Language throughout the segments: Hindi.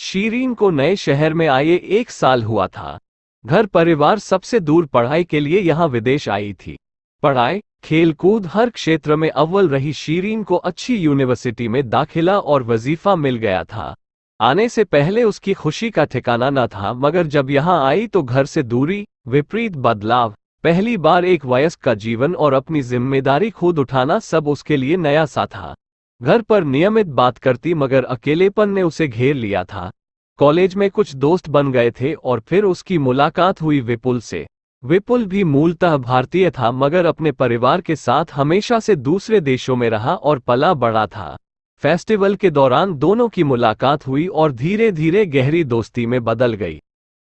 शीरीन को नए शहर में आए 1 साल हुआ था। घर परिवार सबसे दूर पढ़ाई के लिए यहाँ विदेश आई थी। पढ़ाई, खेलकूद हर क्षेत्र में अव्वल रही शीरीन को अच्छी यूनिवर्सिटी में दाखिला और वजीफा मिल गया था। आने से पहले उसकी खुशी का ठिकाना न था, मगर जब यहाँ आई तो घर से दूरी, विपरीत बदलाव, पहली बार एक वयस्क का जीवन और अपनी जिम्मेदारी खुद उठाना सब उसके लिए नया सा था। घर पर नियमित बात करती मगर अकेलेपन ने उसे घेर लिया था। कॉलेज में कुछ दोस्त बन गए थे और फिर उसकी मुलाकात हुई विपुल से। विपुल भी मूलतः भारतीय था मगर अपने परिवार के साथ हमेशा से दूसरे देशों में रहा और पला बड़ा था। फेस्टिवल के दौरान दोनों की मुलाकात हुई और धीरे धीरे गहरी दोस्ती में बदल गई।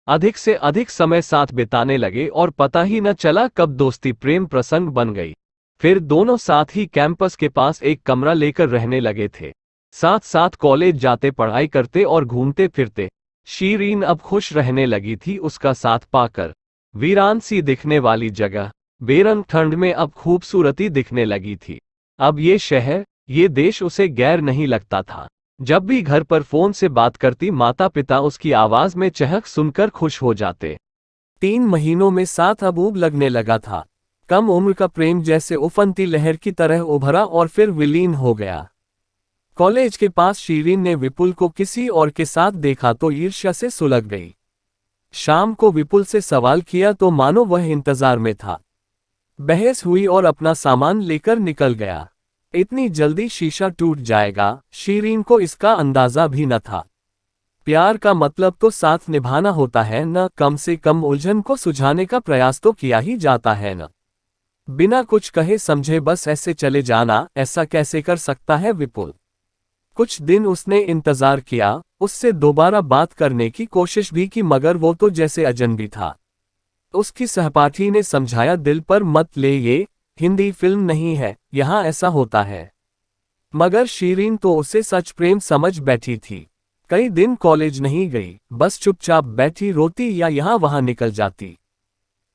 अधिक से अधिक समय साथ बिताने लगे और पता ही न चला कब दोस्ती प्रेम प्रसंग बन गई। फिर दोनों साथ ही कैंपस के पास एक कमरा लेकर रहने लगे थे। साथ साथ कॉलेज जाते, पढ़ाई करते और घूमते फिरते। शीरीन अब खुश रहने लगी थी उसका साथ पाकर। वीरान सी दिखने वाली जगह बेरंग ठंड में अब खूबसूरती दिखने लगी थी। अब ये शहर, ये देश उसे गैर नहीं लगता था। जब भी घर पर फोन से बात करती माता पिता उसकी आवाज में चहक सुनकर खुश हो जाते। 3 महीनों में साथ अब ऊब लगने लगा था। कम उम्र का प्रेम जैसे उफनती लहर की तरह उभरा और फिर विलीन हो गया। कॉलेज के पास शीरीन ने विपुल को किसी और के साथ देखा तो ईर्ष्या से सुलग गई। शाम को विपुल से सवाल किया तो मानो वह इंतजार में था। बहस हुई और अपना सामान लेकर निकल गया। इतनी जल्दी शीशा टूट जाएगा, शीरीन को इसका अंदाजा भी न था। प्यार का मतलब तो साथ निभाना होता है न, कम से कम उलझन को सुलझाने का प्रयास तो किया ही जाता है न। बिना कुछ कहे समझे बस ऐसे चले जाना, ऐसा कैसे कर सकता है विपुल? कुछ दिन उसने इंतजार किया, उससे दोबारा बात करने की कोशिश भी की मगर वो तो जैसे अजनबी था। उसकी सहपाठी ने समझाया, दिल पर मत ले, ये हिंदी फिल्म नहीं है, यहाँ ऐसा होता है। मगर शीरीन तो उसे सच प्रेम समझ बैठी थी। कई दिन कॉलेज नहीं गई, बस चुपचाप बैठी रोती या यहाँ वहाँ निकल जाती।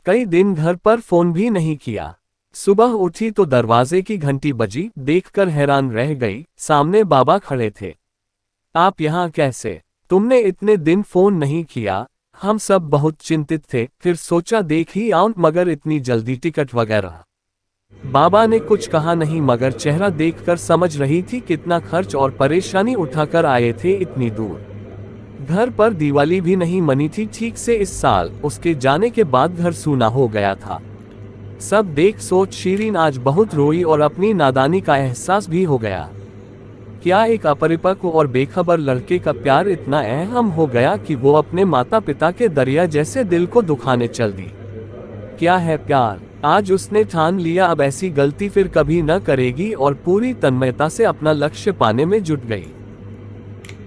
कई दिन घर पर फोन भी नहीं किया। सुबह उठी तो दरवाजे की घंटी बजी, देखकर हैरान रह गई। सामने बाबा खड़े थे। आप यहाँ कैसे? तुमने इतने दिन फोन नहीं किया। हम सब बहुत चिंतित थे, फिर सोचा देख ही आऊं, मगर इतनी जल्दी टिकट वगैरह। बाबा ने कुछ कहा नहीं मगर चेहरा देखकर समझ रही थी कितना खर्च और परेशानी उठाकर आए थे इतनी दूर। घर पर दिवाली भी नहीं मनी थी ठीक से इस साल। उसके जाने के बाद घर सूना हो गया था। सब देख सोच शीरीन आज बहुत रोई और अपनी नादानी का एहसास भी हो गया। क्या एक अपरिपक्व और बेखबर लड़के का प्यार इतना अहम हो गया कि वो अपने माता पिता के दरिया जैसे दिल को दुखाने चल दी? क्या है प्यार? आज उसने ठान लिया अब ऐसी गलती फिर कभी न करेगी और पूरी तन्मयता से अपना लक्ष्य पाने में जुट गई।